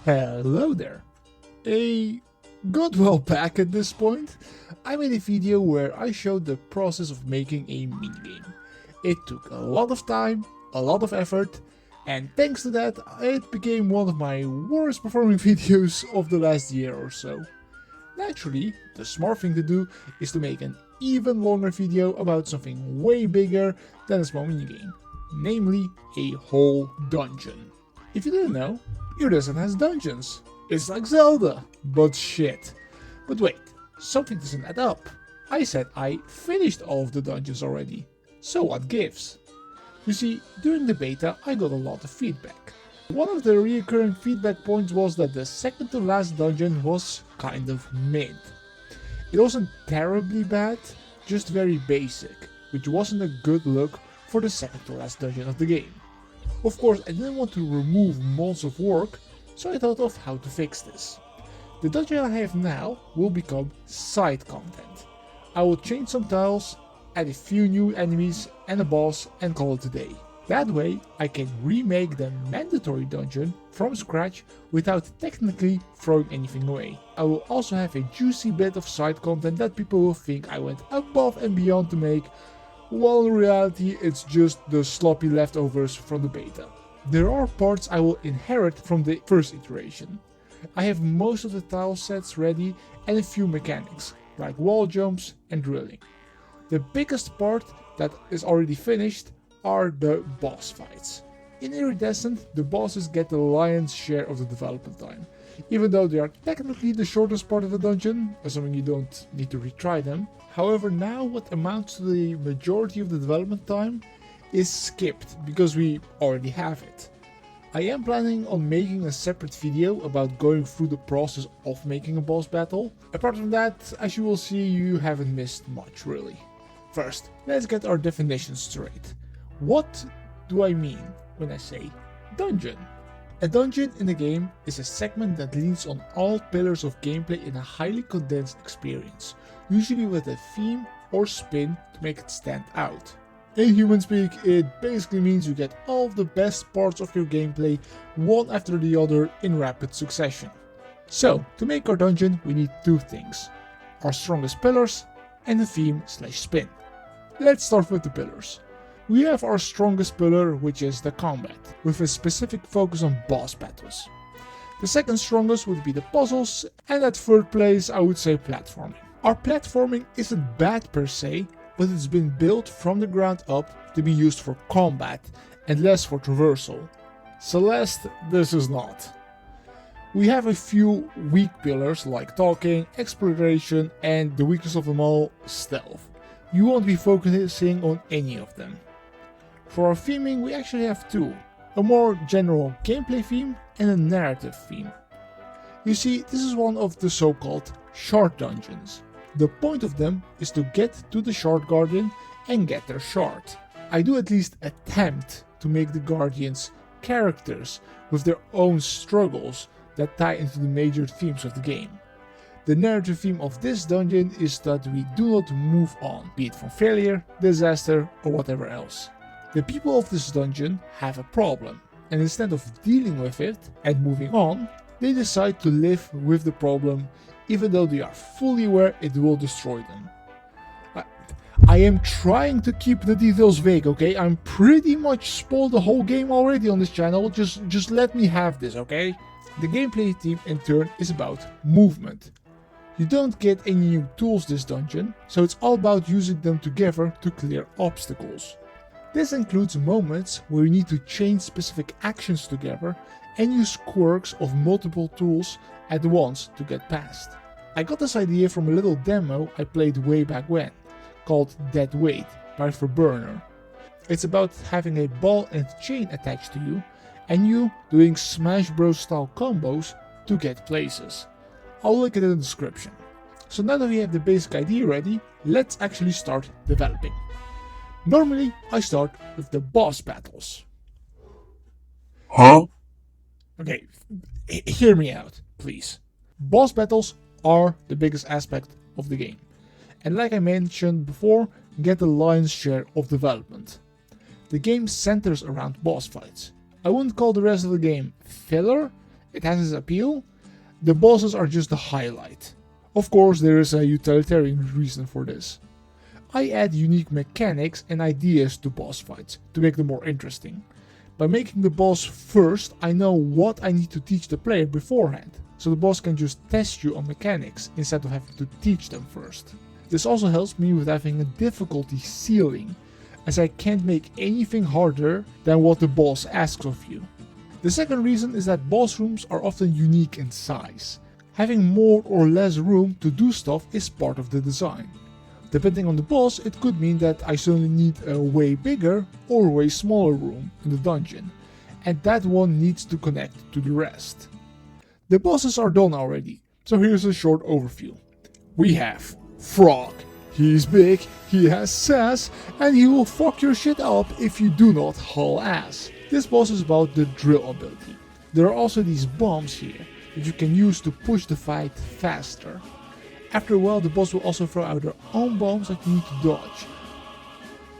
Hello there. A good while back at this point, I made a video where I showed the process of making a minigame. It took a lot of time, a lot of effort, and thanks to that, it became one of my worst performing videos of the last year or so. Naturally, the smart thing to do is to make an even longer video about something way bigger than a small minigame, namely a whole dungeon. If you didn't know, Iridescent has dungeons. It's like Zelda, but shit. But wait, something doesn't add up. I said I finished all of the dungeons already. So what gives? You see, during the beta I got a lot of feedback. One of the recurring feedback points was that the second to last dungeon was kind of mid. It wasn't terribly bad, just very basic, which wasn't a good look for the second to last dungeon of the game. Of course, I didn't want to remove months of work, so I thought of how to fix this. The dungeon I have now will become side content. I will change some tiles, add a few new enemies and a boss and call it a day. That way I can remake the mandatory dungeon from scratch without technically throwing anything away. I will also have a juicy bit of side content that people will think I went above and beyond to make, while in reality it's just the sloppy leftovers from the beta. There are parts I will inherit from the first iteration. I have most of the tile sets ready and a few mechanics, like wall jumps and drilling. The biggest part that is already finished are the boss fights. In Iridescent, the bosses get the lion's share of the development time, even though they are technically the shortest part of the dungeon, assuming you don't need to retry them. However, now what amounts to the majority of the development time is skipped, because we already have it. I am planning on making a separate video about going through the process of making a boss battle. Apart from that, as you will see, you haven't missed much really. First, let's get our definitions straight. What do I mean when I say dungeon? A dungeon in a game is a segment that leans on all pillars of gameplay in a highly condensed experience, usually with a theme or spin to make it stand out. In human speak, it basically means you get all of the best parts of your gameplay one after the other in rapid succession. So, to make our dungeon we need two things: our strongest pillars and a theme/spin. Let's start with the pillars. We have our strongest pillar, which is the combat, with a specific focus on boss battles. The second strongest would be the puzzles, and at third place I would say platforming. Our platforming isn't bad per se, but it's been built from the ground up to be used for combat and less for traversal. Celeste, this is not. We have a few weak pillars like talking, exploration, and the weakest of them all, stealth. You won't be focusing on any of them. For our theming we actually have two, a more general gameplay theme and a narrative theme. You see, this is one of the so-called shard dungeons. The point of them is to get to the shard guardian and get their shard. I do at least attempt to make the guardians characters with their own struggles that tie into the major themes of the game. The narrative theme of this dungeon is that we do not move on, be it from failure, disaster, or whatever else. The people of this dungeon have a problem, and instead of dealing with it and moving on, they decide to live with the problem, even though they are fully aware it will destroy them. I am trying to keep the details vague, okay? I'm pretty much spoiled the whole game already on this channel, just let me have this, okay? The gameplay theme in turn is about movement. You don't get any new tools this dungeon, so it's all about using them together to clear obstacles. This includes moments where you need to chain specific actions together and use quirks of multiple tools at once to get past. I got this idea from a little demo I played way back when, called Dead Weight by Burner. It's about having a ball and chain attached to you and you doing Smash Bros style combos to get places. I'll link it in the description. So now that we have the basic idea ready, let's actually start developing. Normally, I start with the boss battles. Huh? Okay, hear me out, please. Boss battles are the biggest aspect of the game, and like I mentioned before, get the lion's share of development. The game centers around boss fights. I wouldn't call the rest of the game filler, it has its appeal, the bosses are just the highlight. Of course, there is a utilitarian reason for this. I add unique mechanics and ideas to boss fights to make them more interesting. By making the boss first, I know what I need to teach the player beforehand, so the boss can just test you on mechanics instead of having to teach them first. This also helps me with having a difficulty ceiling, as I can't make anything harder than what the boss asks of you. The second reason is that boss rooms are often unique in size. Having more or less room to do stuff is part of the design. Depending on the boss, it could mean that I suddenly need a way bigger or way smaller room in the dungeon, and that one needs to connect to the rest. The bosses are done already, so here's a short overview. We have Frog. He's big, he has sass, and he will fuck your shit up if you do not haul ass. This boss is about the drill ability. There are also these bombs here that you can use to push the fight faster. After a while, the boss will also throw out their own bombs that you need to dodge.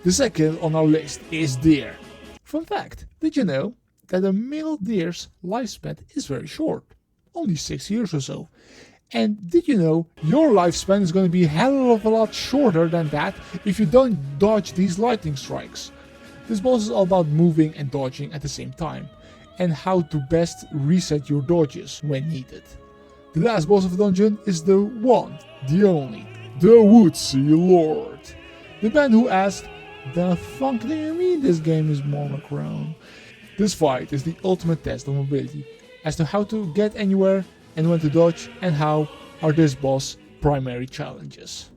The second on our list is deer. Fun fact, did you know that a male deer's lifespan is very short? Only 6 years or so. And did you know your lifespan is going to be a hell of a lot shorter than that if you don't dodge these lightning strikes? This boss is all about moving and dodging at the same time, and how to best reset your dodges when needed. The last boss of the dungeon is the one, the only, the Woodsy Lord. The man who asked, "The fuck do you mean this game is monochrome?" This fight is the ultimate test of mobility, as to how to get anywhere and when to dodge, and how are this boss' primary challenges.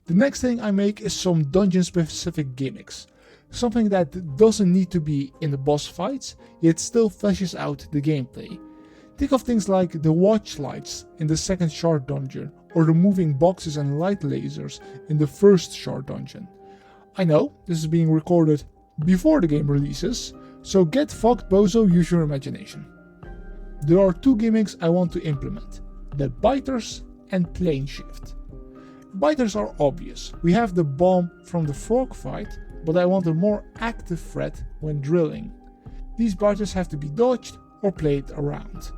The next thing I make is some dungeon specific gimmicks. Something that doesn't need to be in the boss fights, yet still fleshes out the gameplay. Think of things like the watch lights in the second shard dungeon, or the moving boxes and light lasers in the first shard dungeon. I know, this is being recorded before the game releases, so get fucked bozo, use your imagination. There are two gimmicks I want to implement, the biters and plane shift. Biters are obvious, we have the bomb from the frog fight, but I want a more active threat when drilling. These biters have to be dodged or played around.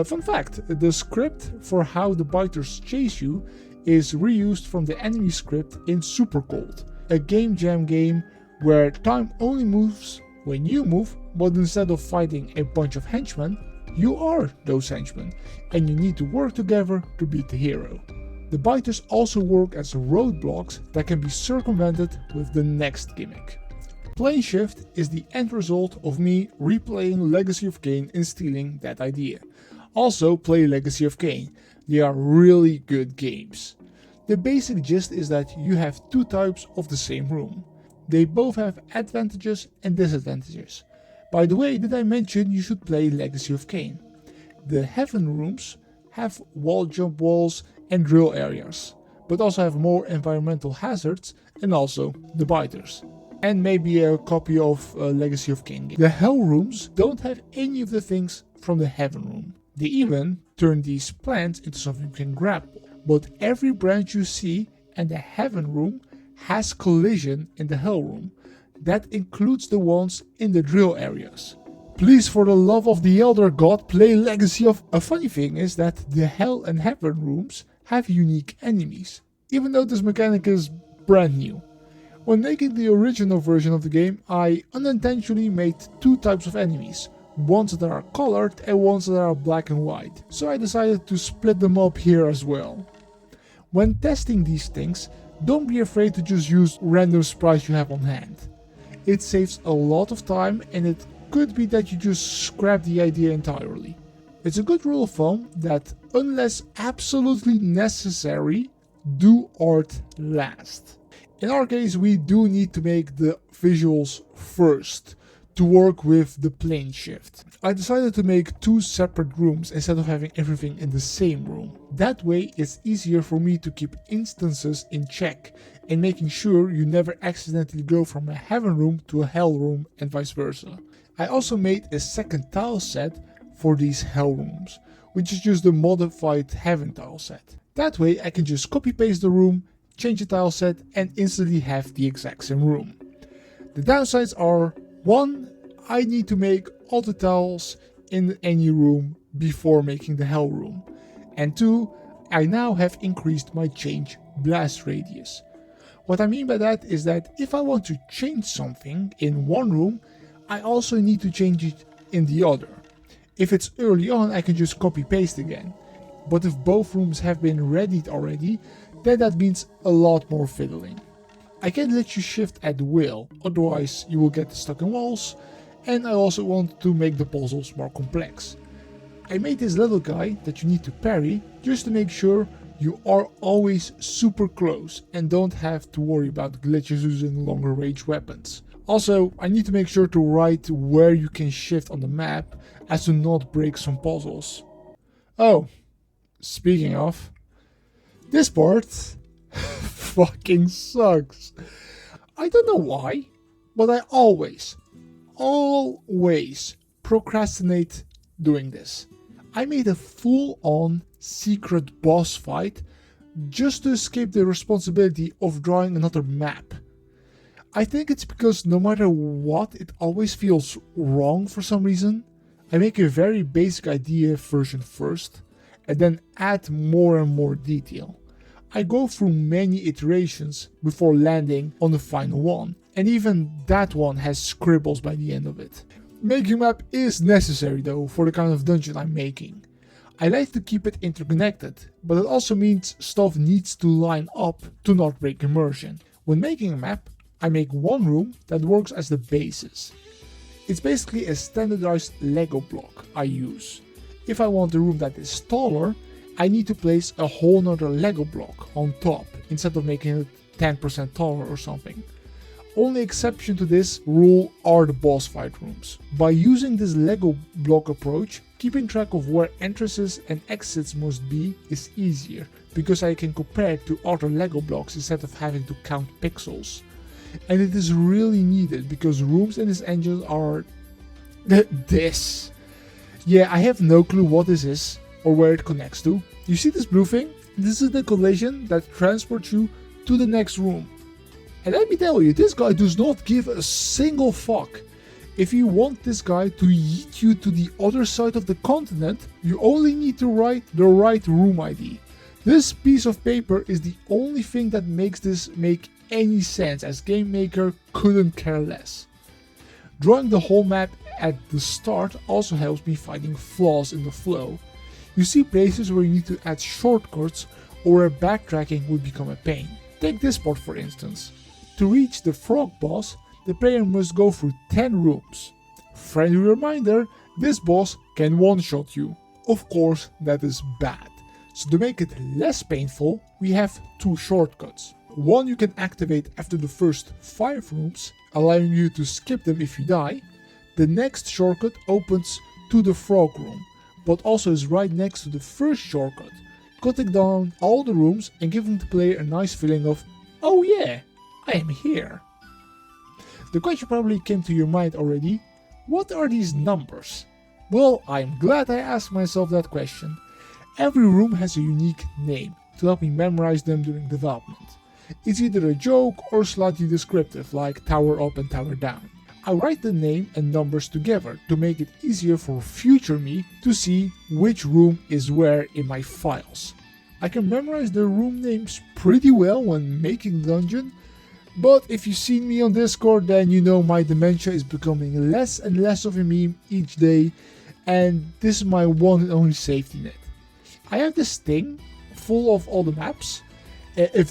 Fun fact, the script for how the biters chase you is reused from the enemy script in Super Cold, a game jam game where time only moves when you move, but instead of fighting a bunch of henchmen, you are those henchmen, and you need to work together to beat the hero. The biters also work as roadblocks that can be circumvented with the next gimmick. Plane shift is the end result of me replaying Legacy of Kain and stealing that idea. Also play Legacy of Kain, they are really good games. The basic gist is that you have two types of the same room. They both have advantages and disadvantages. By the way, did I mention you should play Legacy of Kain? The heaven rooms have wall jump walls and drill areas, but also have more environmental hazards and also the biters. And maybe a copy of Legacy of Kain game. The hell rooms don't have any of the things from the heaven room. They even turn these plants into something you can grapple. But every branch you see in the heaven room has collision in the hell room. That includes the ones in the drill areas. Please, for the love of the elder god, play Legacy of... A funny thing is that the hell and heaven rooms have unique enemies, even though this mechanic is brand new. When making the original version of the game, I unintentionally made two types of enemies, ones that are colored and ones that are black and white, so I decided to split them up here as well. When testing these things, don't be afraid to just use random sprites you have on hand. It saves a lot of time, and it could be that you just scrap the idea entirely. It's a good rule of thumb that unless absolutely necessary, do art last. In our case, we do need to make the visuals first to work with the plane shift. I decided to make two separate rooms instead of having everything in the same room. That way it's easier for me to keep instances in check and making sure you never accidentally go from a heaven room to a hell room and vice versa. I also made a second tile set for these hell rooms, which is just the modified heaven tile set. That way I can just copy paste the room, change the tile set and instantly have the exact same room. The downsides are: 1. I need to make all the tiles in any room before making the hell room. And 2, I now have increased my change blast radius. What I mean by that is that if I want to change something in one room, I also need to change it in the other. If it's early on, I can just copy paste again. But if both rooms have been readied already, then that means a lot more fiddling. I can't let you shift at will, otherwise you will get stuck in walls, and I also want to make the puzzles more complex. I made this little guy that you need to parry just to make sure you are always super close and don't have to worry about glitches using longer range weapons. Also, I need to make sure to write where you can shift on the map as to not break some puzzles. Oh, speaking of, this part fucking sucks. I don't know why, but I always procrastinate doing this. I made a full-on secret boss fight just to escape the responsibility of drawing another map. I think it's because no matter what, it always feels wrong for some reason. I make a very basic idea version first, and then add more and more detail. I go through many iterations before landing on the final one, and even that one has scribbles by the end of it. Making a map is necessary though for the kind of dungeon I'm making. I like to keep it interconnected, but it also means stuff needs to line up to not break immersion. When making a map, I make one room that works as the basis. It's basically a standardized Lego block I use. If I want a room that is taller, I need to place a whole nother Lego block on top instead of making it 10% taller or something. Only exception to this rule are the boss fight rooms. By using this Lego block approach, keeping track of where entrances and exits must be is easier, because I can compare it to other Lego blocks instead of having to count pixels. And it is really needed because rooms in this engine are this. Yeah, I have no clue what this is or where it connects to. You see this blue thing? This is the collision that transports you to the next room. And let me tell you, this guy does not give a single fuck. If you want this guy to yeet you to the other side of the continent, you only need to write the right room ID. This piece of paper is the only thing that makes this make any sense, as GameMaker couldn't care less. Drawing the whole map at the start also helps me finding flaws in the flow. You see places where you need to add shortcuts or where backtracking would become a pain. Take this part for instance. To reach the frog boss, the player must go through 10 rooms. Friendly reminder, this boss can one-shot you. Of course, that is bad. So to make it less painful, we have 2 shortcuts. One you can activate after the first 5 rooms, allowing you to skip them if you die. The next shortcut opens to the frog room, but also is right next to the first shortcut, cutting down all the rooms and giving the player a nice feeling of, oh yeah, I am here. The question probably came to your mind already, what are these numbers? Well, I'm glad I asked myself that question. Every room has a unique name to help me memorize them during development. It's either a joke or slightly descriptive, like tower up and tower down. I write the name and numbers together to make it easier for future me to see which room is where in my files. I can memorize the room names pretty well when making the dungeon, but if you've seen me on Discord, then you know my dementia is becoming less and less of a meme each day, and this is my one and only safety net. I have this thing full of all the maps. If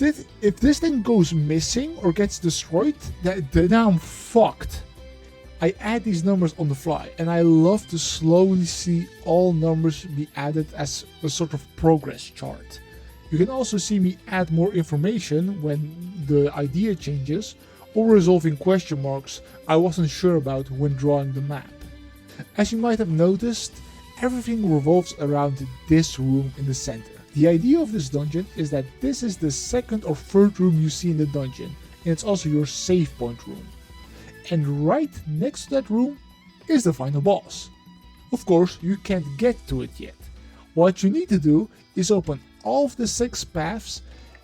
this thing goes missing or gets destroyed, then I'm fucked. I add these numbers on the fly, and I love to slowly see all numbers be added as a sort of progress chart. You can also see me add more information when the idea changes or resolving question marks I wasn't sure about when drawing the map. As you might have noticed, everything revolves around this room in the center. The idea of this dungeon is that this is the second or third room you see in the dungeon, and it's also your save point room. And right next to that room is the final boss. Of course, you can't get to it yet. What you need to do is open all of the 6 paths,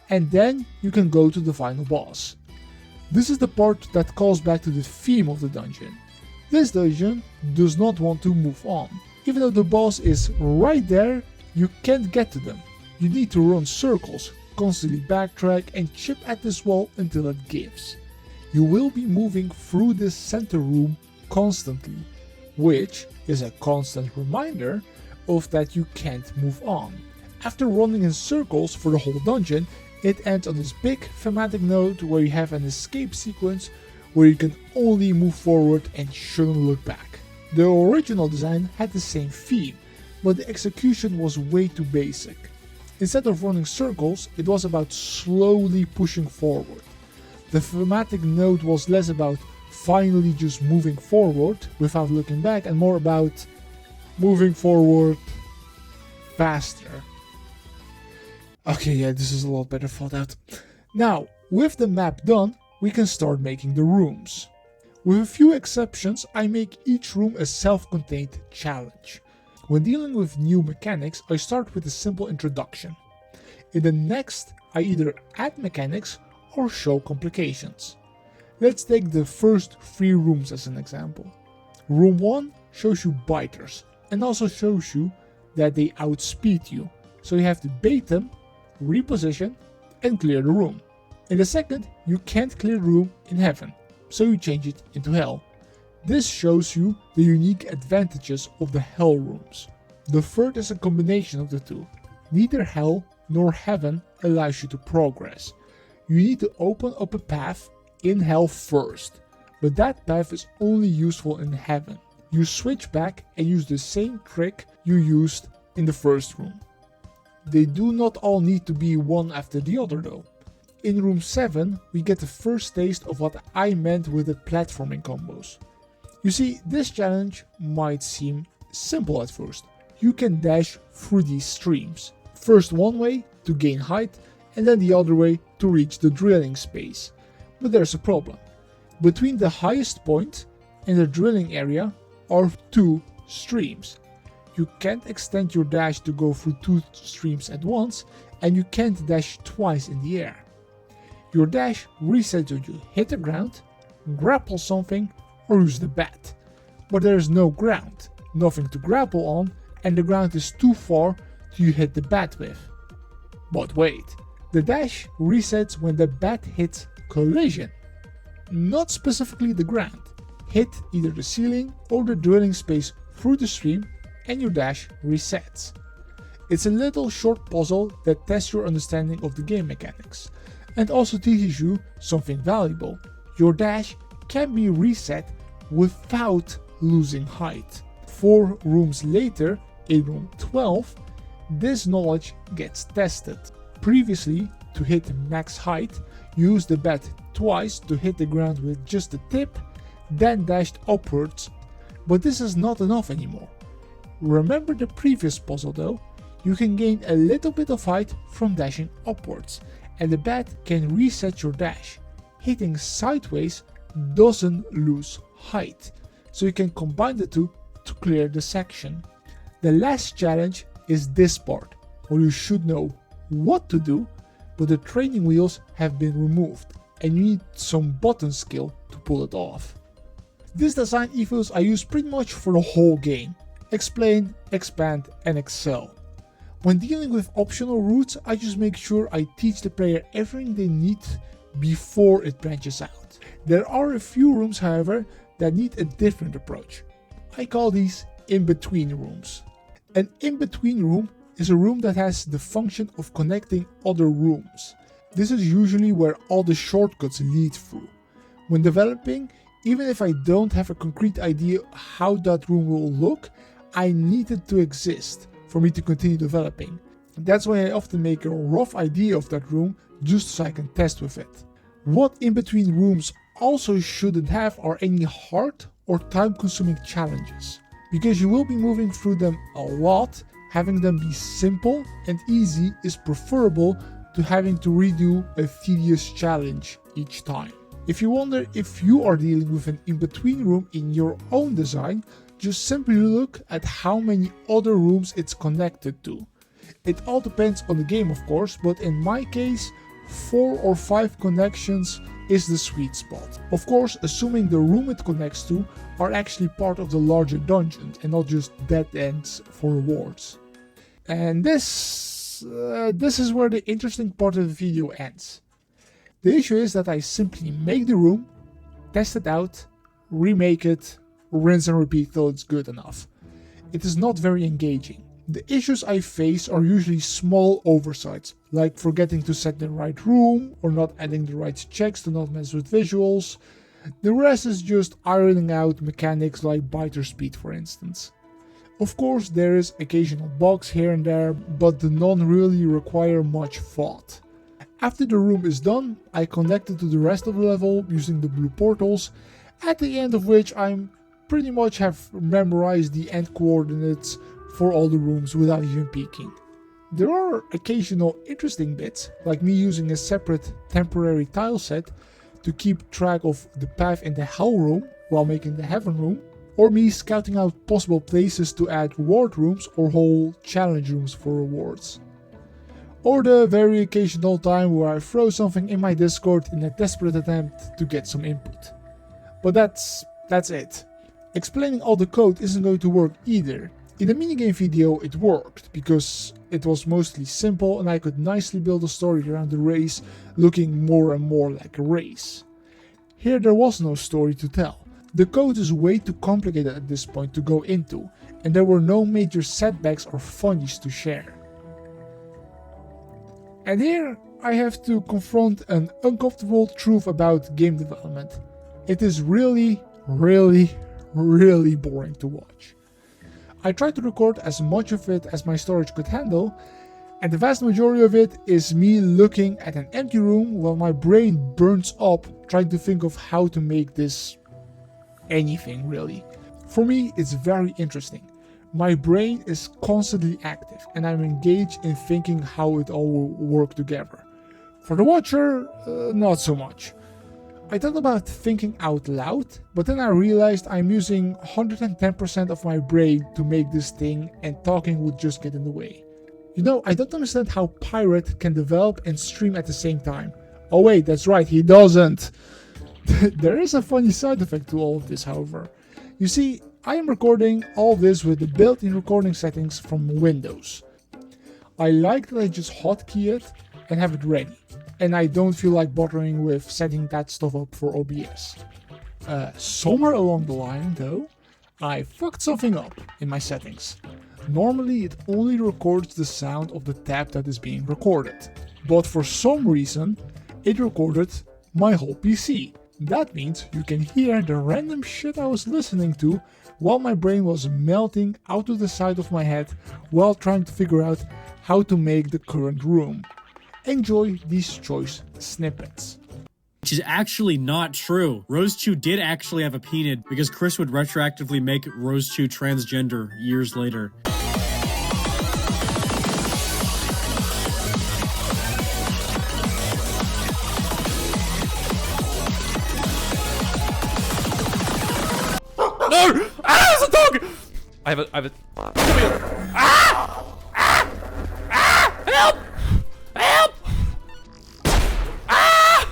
and then you can go to the final boss. This is the part that calls back to the theme of the dungeon. This dungeon does not want to move on. Even though the boss is right there, you can't get to them. You need to run circles, constantly backtrack and chip at this wall until it gives. You will be moving through this center room constantly, which is a constant reminder of that you can't move on. After running in circles for the whole dungeon, it ends on this big thematic note where you have an escape sequence where you can only move forward and shouldn't look back. The original design had the same theme, but the execution was way too basic. Instead of running circles, it was about slowly pushing forward. The thematic note was less about finally just moving forward without looking back and more about moving forward faster. Okay, yeah, this is a lot better thought out. Now, with the map done, we can start making the rooms. With a few exceptions, I make each room a self-contained challenge. When dealing with new mechanics, I start with a simple introduction. In the next, I either add mechanics or show complications. Let's take the first 3 rooms as an example. Room 1 shows you biters and also shows you that they outspeed you, so you have to bait them, reposition and clear the room. In the second, you can't clear the room in heaven, so you change it into hell. This shows you the unique advantages of the hell rooms. The third is a combination of the two. Neither hell nor heaven allows you to progress. You need to open up a path in hell first, but that path is only useful in heaven. You switch back and use the same trick you used in the first room. They do not all need to be one after the other though. In room 7 we get the first taste of what I meant with the platforming combos. You see, this challenge might seem simple at first. You can dash through these streams. First one way to gain height and then the other way to reach the drilling space. But there's a problem. Between the highest point and the drilling area are 2 streams. You can't extend your dash to go through 2 streams at once and you can't dash twice in the air. Your dash resets when you hit the ground, grapple something or use the bat. But there is no ground, nothing to grapple on and the ground is too far to hit the bat with. But wait, the dash resets when the bat hits collision. Not specifically the ground. Hit either the ceiling or the drilling space through the stream and your dash resets. It's a little short puzzle that tests your understanding of the game mechanics and also teaches you something valuable. Your dash can be reset without losing height. 4 rooms later, in room 12, this knowledge gets tested. Previously, to hit max height, you used the bat twice to hit the ground with just the tip, then dashed upwards, but this is not enough anymore. Remember the previous puzzle though? You can gain a little bit of height from dashing upwards, and the bat can reset your dash. Hitting sideways doesn't lose height, so you can combine the two to clear the section. The last challenge is this part, where you should know what to do, but the training wheels have been removed and you need some button skill to pull it off. This design ethos I use pretty much for the whole game. Explain, expand and excel. When dealing with optional routes, I just make sure I teach the player everything they need before it branches out. There are a few rooms, however, that need a different approach. I call these in-between rooms. An in-between room is a room that has the function of connecting other rooms. This is usually where all the shortcuts lead through. When developing, even if I don't have a concrete idea how that room will look, I need it to exist for me to continue developing. That's why I often make a rough idea of that room just so I can test with it. What in-between rooms also shouldn't have are any hard or time-consuming challenges, because you will be moving through them a lot. Having them be simple and easy is preferable to having to redo a tedious challenge each time. If you wonder if you are dealing with an in-between room in your own design, just simply look at how many other rooms it's connected to. It all depends on the game of course, but in my case, 4 or 5 connections is the sweet spot. Of course, assuming the room it connects to are actually part of the larger dungeon and not just dead ends for rewards. And this is where the interesting part of the video ends. The issue is that I simply make the room, test it out, remake it, rinse and repeat till it's good enough. It is not very engaging. The issues I face are usually small oversights, like forgetting to set the right room or not adding the right checks to not mess with visuals. The rest is just ironing out mechanics like biter speed, for instance. Of course, there is occasional bugs here and there, but the none really require much thought. After the room is done, I connect it to the rest of the level using the blue portals, at the end of which I pretty much have memorized the end coordinates for all the rooms without even peeking. There are occasional interesting bits, like me using a separate temporary tile set to keep track of the path in the Hell room while making the Heaven room, or me scouting out possible places to add reward rooms or whole challenge rooms for rewards. Or the very occasional time where I throw something in my Discord in a desperate attempt to get some input. But that's it. Explaining all the code isn't going to work either. In the minigame video it worked, because it was mostly simple and I could nicely build a story around the race looking more and more like a race. Here there was no story to tell. The code is way too complicated at this point to go into, and there were no major setbacks or funnies to share. And here I have to confront an uncomfortable truth about game development. It is really boring to watch. I tried to record as much of it as my storage could handle, and the vast majority of it is me looking at an empty room while my brain burns up trying to think of how to make this anything really. For me, it's very interesting. My brain is constantly active and I'm engaged in thinking how it all will work together. For the watcher, not so much. I thought about thinking out loud, but then I realized I'm using 110% of my brain to make this thing and talking would just get in the way. You know, I don't understand how Pirate can develop and stream at the same time. Oh wait, that's right, he doesn't. There is a funny side effect to all of this, however. You see, I am recording all this with the built-in recording settings from Windows. I like that I just hotkey it and have it ready, and I don't feel like bothering with setting that stuff up for OBS. Somewhere along the line, though, I fucked something up in my settings. Normally it only records the sound of the tab that is being recorded, but for some reason it recorded my whole PC. That means you can hear the random shit I was listening to while my brain was melting out of the side of my head while trying to figure out how to make the current room. Enjoy these choice snippets. Which is actually not true. Rose-Chew did actually have a penis because Chris would retroactively make Rose-Chew transgender years later. No! Ah, it's a dog! I have a... Come here! Ah! Ah! Ah! Help! Help! Ah!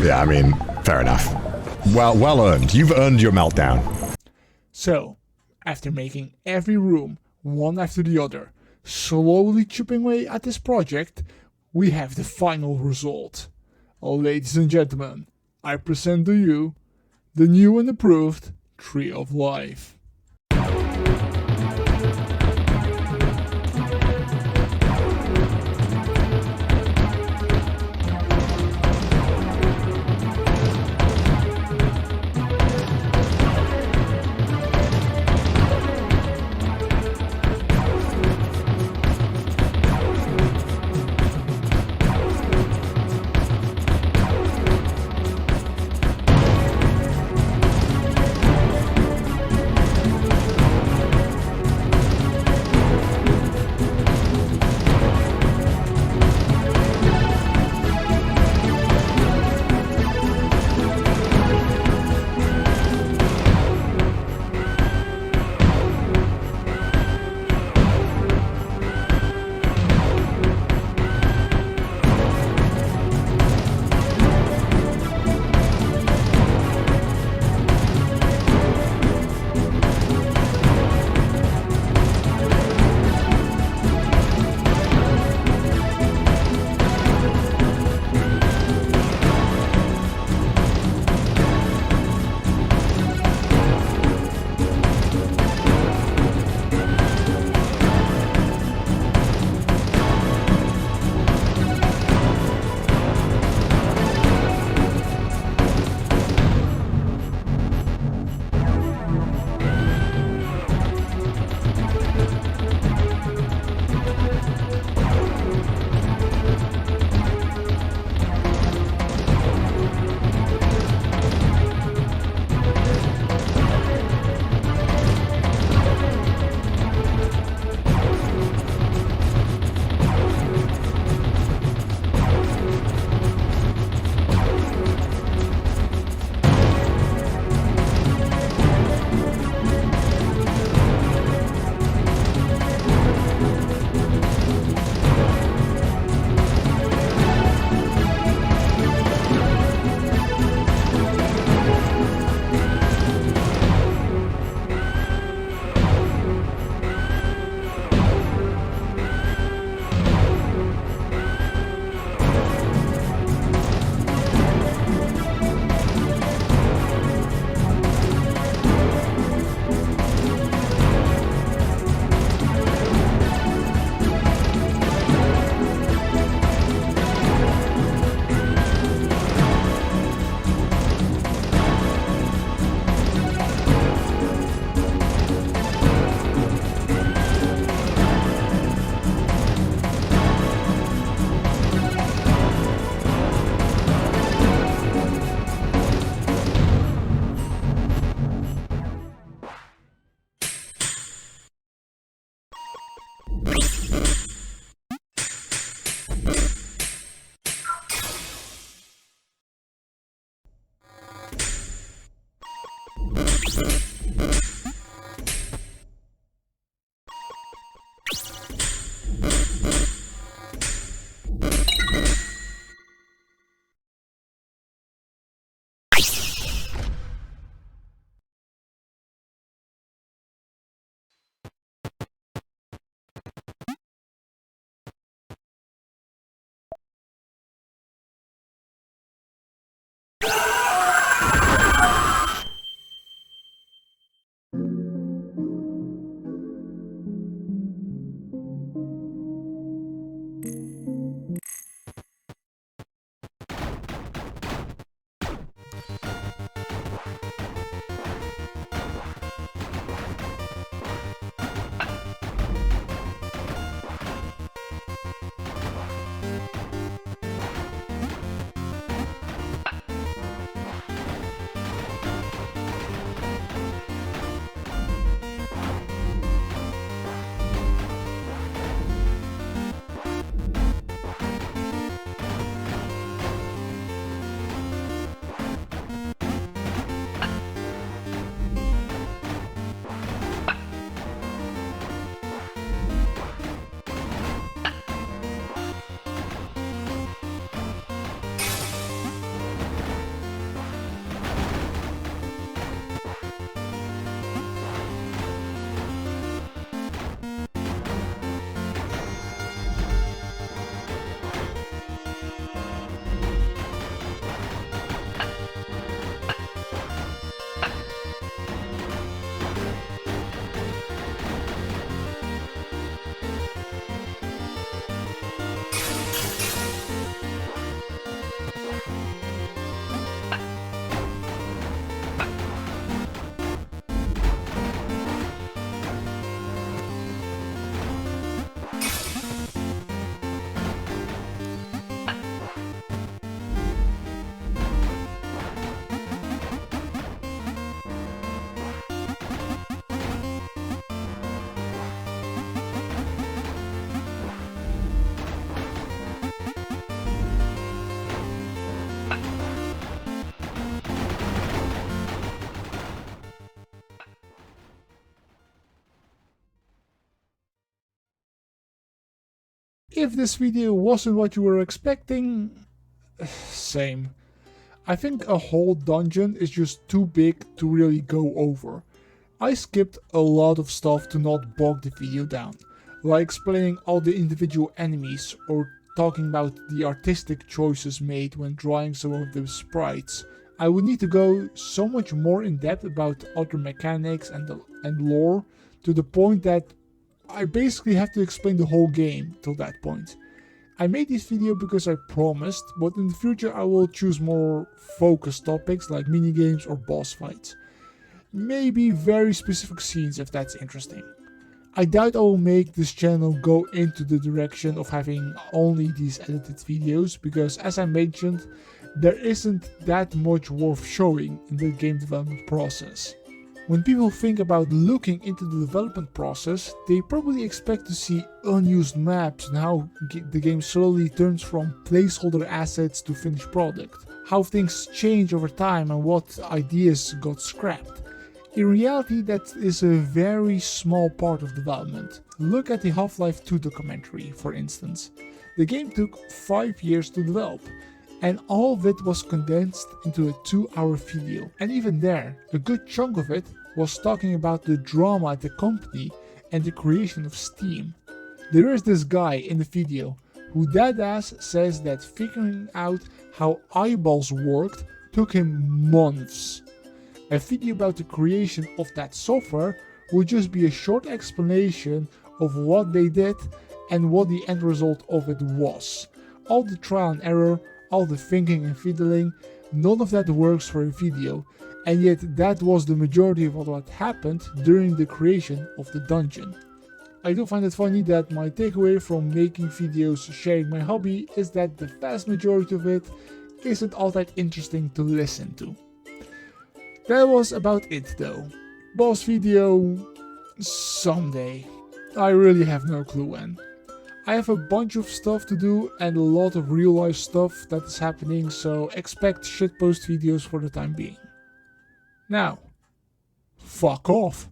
Yeah, I mean, fair enough. Well earned. You've earned your meltdown. So, after making every room, one after the other, slowly chipping away at this project, we have the final result. Ladies and gentlemen, I present to you the new and approved Tree of Life. If this video wasn't what you were expecting, same. I think a whole dungeon is just too big to really go over. I skipped a lot of stuff to not bog the video down, like explaining all the individual enemies or talking about the artistic choices made when drawing some of the sprites. I would need to go so much more in depth about other mechanics and lore, to the point that I basically have to explain the whole game till that point. I made this video because I promised, but in the future I will choose more focused topics like minigames or boss fights. Maybe very specific scenes if that's interesting. I doubt I will make this channel go into the direction of having only these edited videos, because as I mentioned, there isn't that much worth showing in the game development process. When people think about looking into the development process, they probably expect to see unused maps and how the game slowly turns from placeholder assets to finished product, how things change over time and what ideas got scrapped. In reality, that is a very small part of development. Look at the Half-Life 2 documentary, for instance. The game took 5 years to develop, and all of it was condensed into a 2-hour video. And even there, a good chunk of it was talking about the drama at the company and the creation of Steam. There is this guy in the video who deadass says that figuring out how eyeballs worked took him months. A video about the creation of that software would just be a short explanation of what they did and what the end result of it was. All the trial and error, all the thinking and fiddling, none of that works for a video, and yet that was the majority of what happened during the creation of the dungeon. I do find it funny that my takeaway from making videos sharing my hobby is that the vast majority of it isn't all that interesting to listen to. That was about it though. Boss video someday. I really have no clue when. I have a bunch of stuff to do and a lot of real life stuff that is happening, so expect shitpost videos for the time being. Now, fuck off.